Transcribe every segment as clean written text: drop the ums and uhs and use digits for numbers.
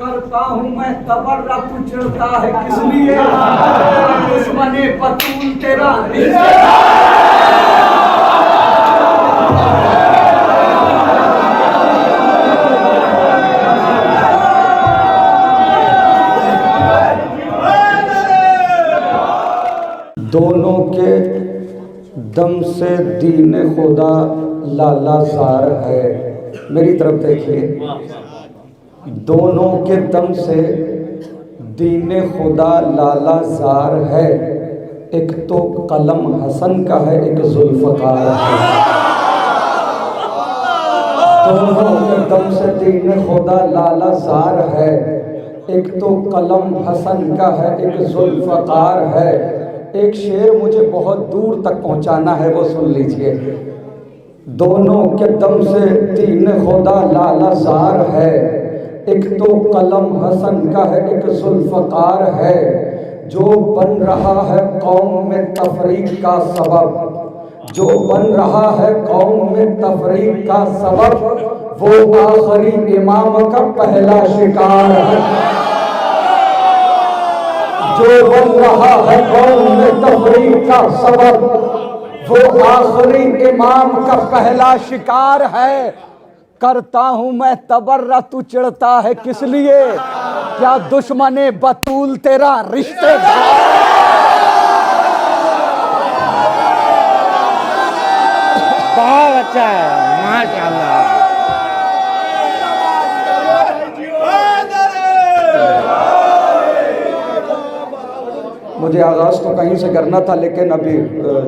करता हूँ मैं तबर्रा, तू चिढ़ता है किस लिए? दुश्मने बतूल तेरा दोनों के दम से दीन खुदा लालाजार है। मेरी तरफ देखिए, दोनों के दम से दीन खुदा लालाजार है। एक तो कलम हसन का है, एक जुल्फ़कार है। दोनों के दम से दीन खुदा लालाजार है। एक तो कलम हसन का है, एक जुल्फ़कार है। एक शेर मुझे बहुत दूर तक पहुंचाना है, वो सुन लीजिए। दोनों के दम से दीन खुदा लालाजार है। एक तो कलम हसन का है, एक जुल्फ़कार है। जो बन रहा है कौम में तफरीक का सबब, जो बन रहा है कौम में तफरीक का सबब, वो आखिरी इमाम का पहला शिकार है। जो बन रहा है कौम में तफरीक का सबब, वो आखिरी इमाम का पहला शिकार है। करता हूं मैं तबर्रा, तू चिढ़ता है किस लिए? क्या दुश्मने बतूल तेरा रिश्तेदार? बहुत अच्छा है, माशाल्लाह। मुझे आगाज़ तो कहीं से करना था, लेकिन अभी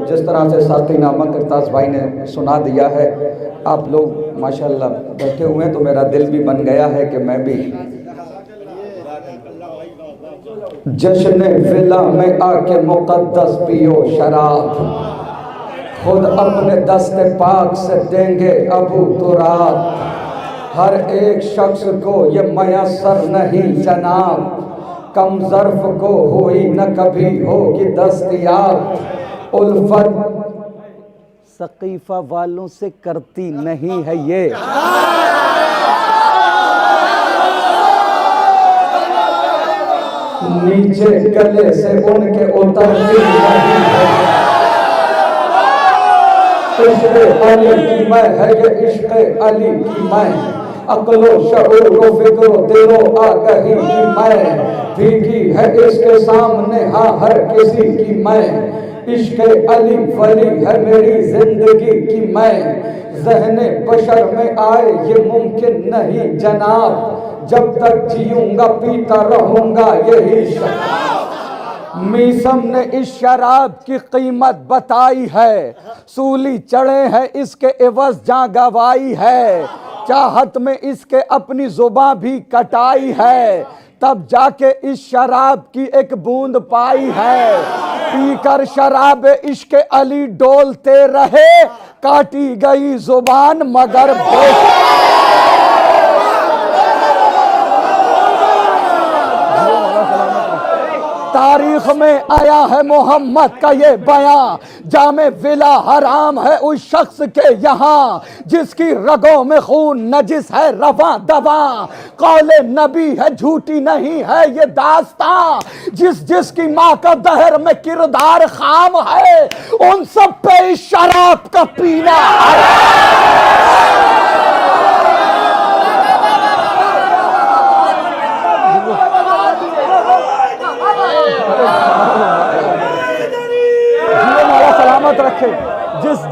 जिस तरह से साथी नामा करताज भाई ने सुना दिया है, आप लोग माशाल्लाह बैठे हुए हैं, तो मेरा दिल भी बन गया है कि मैं भी जश्न विला में आके मुक़द्दस पियो शराब, खुद अपने दस्ते पाक से देंगे अबू तुराब। हर एक शख्स को ये मयसर नहीं जनाब, कम ज़र्फ को हुई न कभी होगी दस्तयाब। उल्फत सकीफ़ा वालों से करती नहीं है ये, नीचे गले से उनके उतरती नहीं है। इश्क़ अली की मैं है ये, इश्क़ अली की मैं, अक्लो शऊर फिक्रो दिलो आगही की मैं, फीकी है इसके सामने हाँ हर किसी की मैं। इश्क़ अली वली है मेरी जिंदगी की मैं, ज़हने बशर में आए ये मुमकिन नहीं जनाब, जब तक जीऊंगा पीता रहूंगा यही शराब। मीसम ने इस शराब की कीमत बताई है, सूली चढ़े हैं इसके एवज जहाँ गवाई है। चाहत में इसके अपनी जुबां भी कटाई है, तब जाके इस शराब की एक बूंद पाई है। पीकर शराब इश्क अली डोलते रहे, काटी गई जुबान मगर तारीख में आया है मोहम्मद का ये बयां, जामे विला हराम है उस शख्स के यहाँ, जिसकी रगों में खून नजिस है रवा दवा। कौले नबी है झूठी नहीं है ये दास्तां, जिसकी माँ का दहर में किरदार खाम है, उन सब पे इस शराब का पीना सलामत रखे।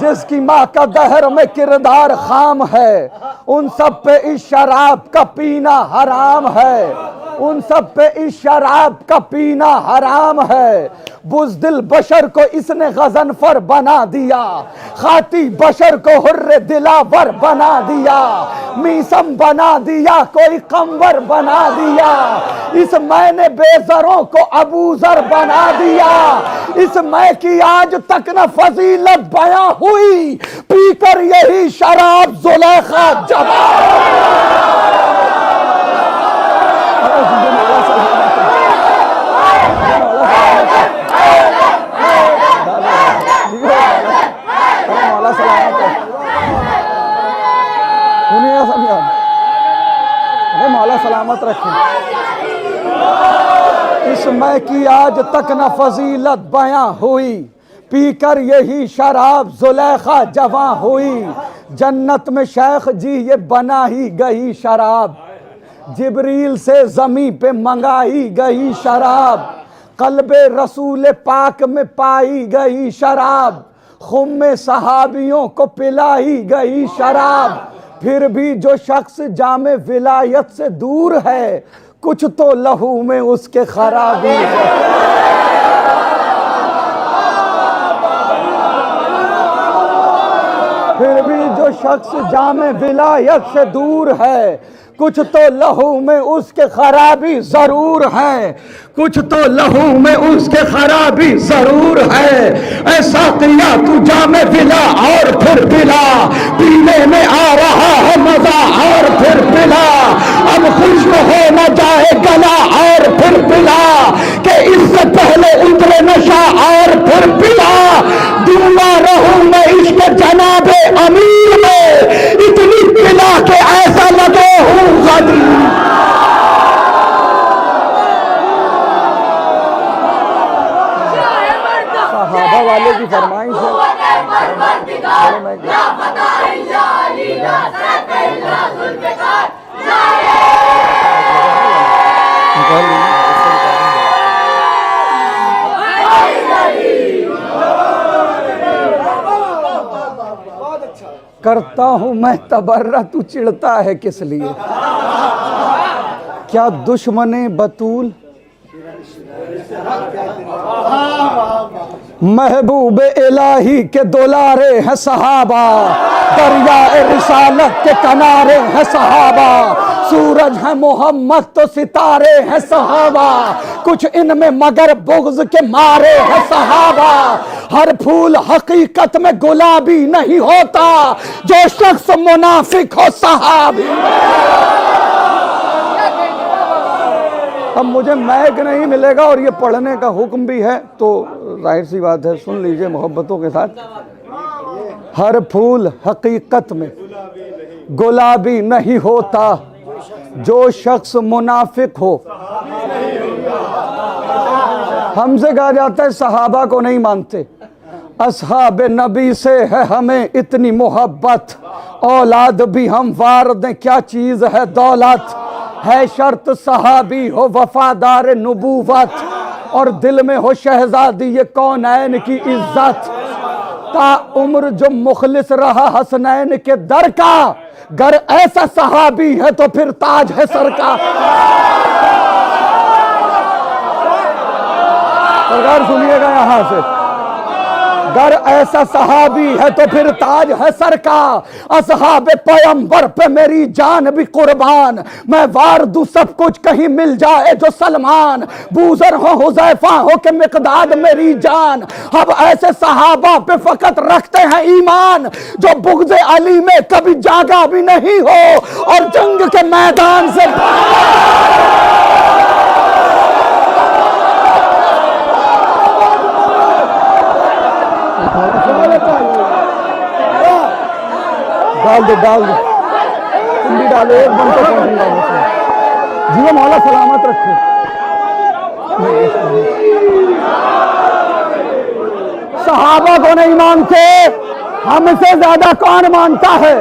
जिसकी माँ का दहर में किरदार खाम है, उन सब पे इस शराब का पीना हराम है, उन सब पे इस शराब का पीना हराम है। बुज़दिल बशर को इसने गज़नफर बना दिया, खाती बशर को हुर्रे दिलावर बना दिया। मीसम बना दिया कोई कमर बना दिया, इस मैंने बेज़रों को अबूज़र बना दिया। इस मैं की आज तक न फजीलत बयां हुई, पीकर यही शराब ज़ुलेखा जमा। मौला सलामत रखें। इसमें की आज तक न फजीलत बयां हुई, पीकर यही शराब जुलेखा जवां हुई। जन्नत में शेख जी ये बना ही गई शराब, जिब्रील से जमी पे मंगाई गई शराब। कल्बे रसूल पाक में पाई गई शराब, खुम्मे सहाबियों को पिलाई गई शराब। फिर भी जो शख्स जामे विलायत से दूर है, कुछ तो लहू में उसके खराबी है। फिर भी जो शख्स जामे विलायत से दूर है, कुछ तो लहू में उसके खराबी जरूर है, कुछ तो लहू में उसके खराबी जरूर है। ऐसा किया तू जामे पिला और फिर पिला, पीने में आ रहा है मजा और फिर पिला। अब खुश्क हो न जाए गला और फिर पिला, कि इससे पहले उतरे नशा और फिर पिला। दूंगा रहूं मैं इश्क जनाबे अमीर में, इतनी पिला के ऐसा लगे हूं गनी। सहाबा वाले की फरमाइश है। करता हूं मैं तबर्रा, तू चिढ़ता है किस लिए? क्या दुश्मने बतूल महबूब इलाही के दुलारे हैं सहाबा, दरिया रिसालत के किनारे हैं सहाबा। सूरज है मोहम्मद तो सितारे हैं सहाबा, कुछ इनमें मगर बुग़्ज़ के मारे हैं सहाबा। हर फूल हकीकत में गुलाबी नहीं होता, जो शख्स मुनाफिक हो सहाबी। अब मुझे मैग नहीं मिलेगा और ये पढ़ने का हुक्म भी है, तो जाहिर सी बात है, सुन लीजिए मोहब्बतों के साथ। हर फूल हकीकत में गुलाबी नहीं होता, जो शख्स मुनाफिक हो। हमसे कहा जाता है सहाबा को नहीं मानते। असहाब नबी से है हमें इतनी मोहब्बत, औलाद भी हम वार दें क्या चीज़ है दौलत। है शर्त सहाबी हो वफादार नबूवत, और दिल में हो शहजादी ये कौनैन की इज्जत। ता उम्र जो मुखलिस रहा हसनैन के दर का, गर ऐसा सहाबी है तो फिर ताज है सर का। सरकार सुनिएगा यहां से, गर ऐसा सहाबी है तो फिर ताज है सर का। असहाबे पैगंबर पे मेरी जान भी कुर्बान, मैं वार दूं सब कुछ कहीं मिल जाए जो सलमान। बूजर हो हुज़ैफा हो के मिक़दाद मेरी जान, अब ऐसे सहाबा पे फकत रखते हैं ईमान, जो बुग़्ज़ अली में कभी जागा भी नहीं हो और जंग के मैदान से डाल दो तुम भी डालो, एक बन को जीवन मौला सलामत रखे। सहाबा को नहीं मानते, हमसे ज्यादा कौन मानता है?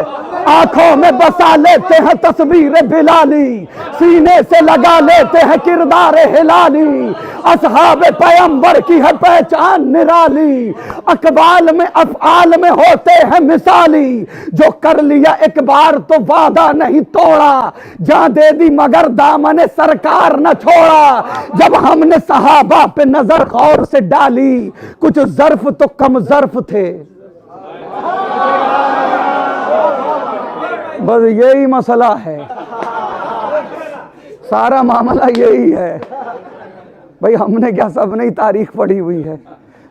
आंखों में बसा लेते हैं तस्वीर बिलाली, सीने से लगा लेते हैं किरदार हिलाली। असहाबे पैगंबर की है पहचान निराली, अकबाल में अफआल में होते हैं मिसाली। जो कर लिया एक बार तो वादा नहीं तोड़ा, जान दे दी मगर दामने सरकार न छोड़ा। जब हमने सहाबा पे नजर गौर से डाली, कुछ ज़र्फ तो कम ज़र्फ थे। बस यही मसला है, सारा मामला यही है भाई। हमने क्या, सबने ही तारीख पढ़ी हुई है।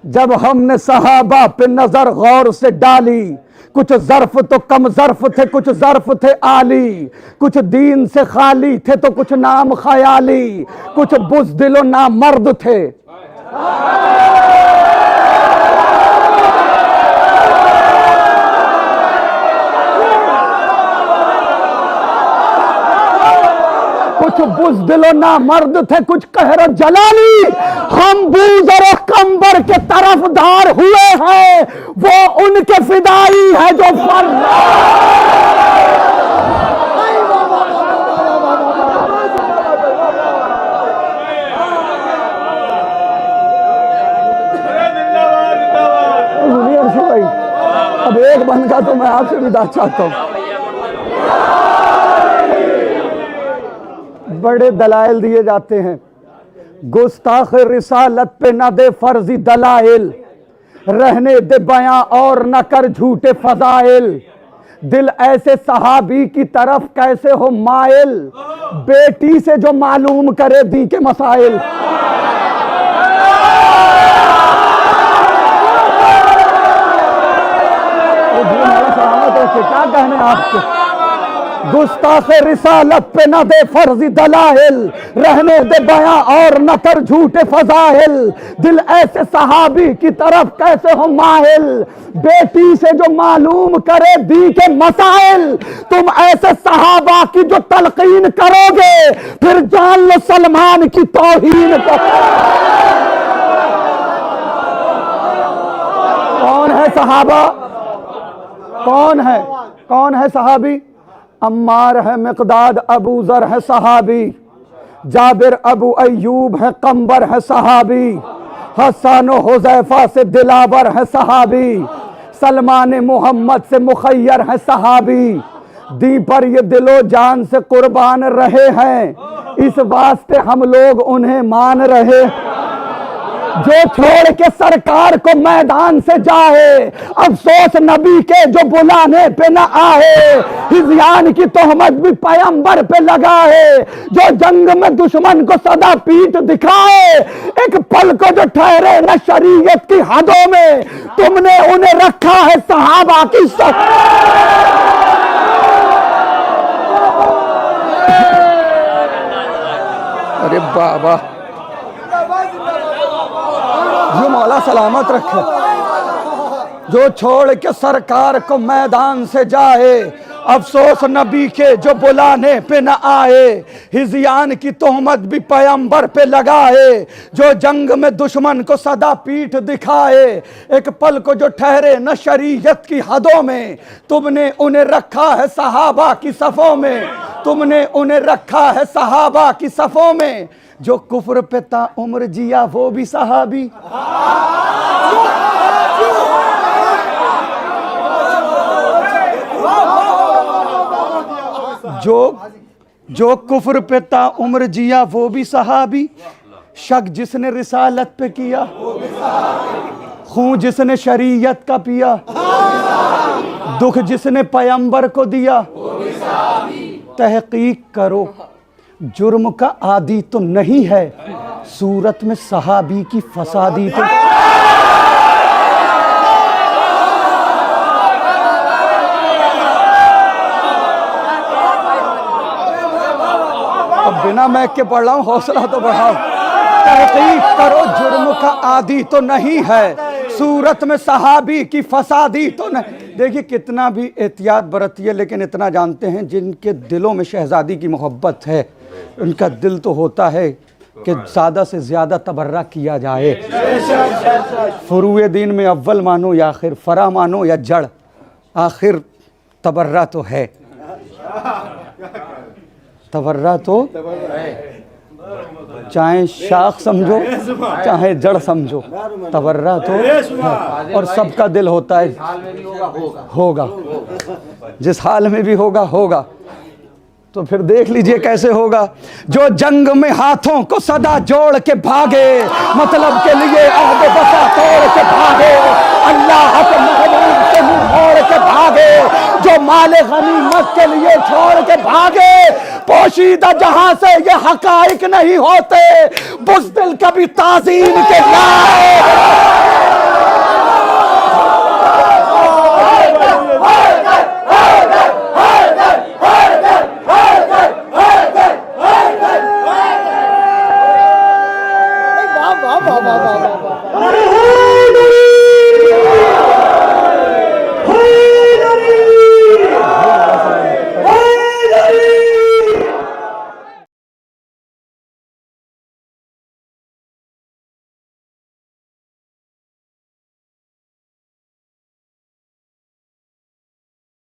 जब हमने सहाबा पे नजर गौर से डाली, कुछ ज़र्फ तो कम ज़र्फ थे, कुछ ज़र्फ थे आली। कुछ दीन से खाली थे तो कुछ नाम ख्याली, कुछ बुज़दिल ना मर्द थे। कुछ कुछ बुज़दिलो ना मर्द थे, कुछ कहर जलाली, हम बूज़र और कंबर के तरफदार हुए हैं, वो उनके फिदाई है जो भाई। अब एक बंदा तो मैं आपसे विदा चाहता हूं। बड़े दलाइल दिए जाते हैं, गुस्ताख रिसालत पे न दे फर्जी दलाइल, रहने दे बयां और न कर झूठे फजाइल, दिल ऐसे सहाबी की तरफ कैसे हो माइल, बेटी से जो मालूम करे दी के मसाइल। क्या कहने आपके, गुस्ताख रिसालत पे न दे फर्जी दलाइल, रहने दे बयां और न कर झूठे फजाइल, दिल ऐसे सहाबी की तरफ कैसे हो माहिल, बेटी से जो मालूम करे दी के मसाइल, तुम ऐसे सहाबा की जो तलकीन करोगे फिर जान लो सलमान की तौहीन को। कौन है सहाबा, कौन है सहाबी? अम्मार है, मिक़दाद अबू ज़र है सहाबी, जाबिर अबू अय्यूब है, कंबर है सहाबी, हसन हुज़ैफा से दिलावर है सहाबी, सलमान मोहम्मद से मुखय्यर है सहाबी, दी पर ये दिलो जान से कुर्बान रहे हैं, इस वास्ते हम लोग उन्हें मान रहे। जो छोड़ के सरकार को मैदान से जाए, अफसोस नबी के जो बुलाने पे न आए, हिज़यान की तोहमत भी पैगंबर पे लगाए, जो जंग में दुश्मन को सदा पीठ दिखाए, एक पल को जो ठहरे न शरीयत की हदों में, तुमने उन्हें रखा है सहाबा की अरे बाबा, जो मौला सलामत रखे। जो छोड़ के सरकार को मैदान से जाए, अफसोस नबी के जो बुलाने पे न आए, हिज़यान की तोहमत भी पैगंबर पे लगाए, जो जंग में दुश्मन को सदा पीठ दिखाए, एक पल को जो ठहरे न शरीयत की हदों में, तुमने उन्हें रखा है सहाबा की सफ़ों में, तुमने उन्हें रखा है सहाबा की सफ़ों में, जो कुफ्र पे ता उम्र जिया वो भी सहाबी। जो कुफ्र पे ता उम्र जिया वो भी सहाबी, शक जिसने रिसालत पे किया, खून जिसने शरीयत का पिया, दुख जिसने पैगंबर को दिया, तहकीक करो जुर्म का आदि तो नहीं है, सूरत में सहाबी की फसादी तो। अब बिना मैक के पढ़ रहा हूं, हौसला तो बढ़ाओ। तहकीक करो जुर्म का आदि तो नहीं है, सूरत में सहाबी की फसादी तो नहीं। देखिए कितना भी एहतियात बरतिए, लेकिन इतना जानते हैं जिनके दिलों में शहजादी की मोहब्बत है, उनका दिल तो होता है कि ज़्यादा से ज़्यादा तबर्रा किया जाए। फुरूए दीन में अव्वल मानो या आखिर, फरा मानो या जड़, आखिर तबर्रा तो है। तबर्रा तो चाहे शाख समझो चाहे जड़ समझो, तबर्रा तो है। और सबका दिल होता है, होगा जिस हाल में भी होगा। तो फिर देख लीजिए कैसे होगा। जो जंग में हाथों को सदा जोड़ के भागे, मतलब के लिए अहद वफा तोड़ के भागे, अल्लाह के महबूब से मुंह मोड़ के भागे, जो माले गनीमत के लिए छोड़ के भागे, पोशीदा जहां से ये हकाइक नहीं होते, बुज़दिल कभी ताज़ीम के लाए।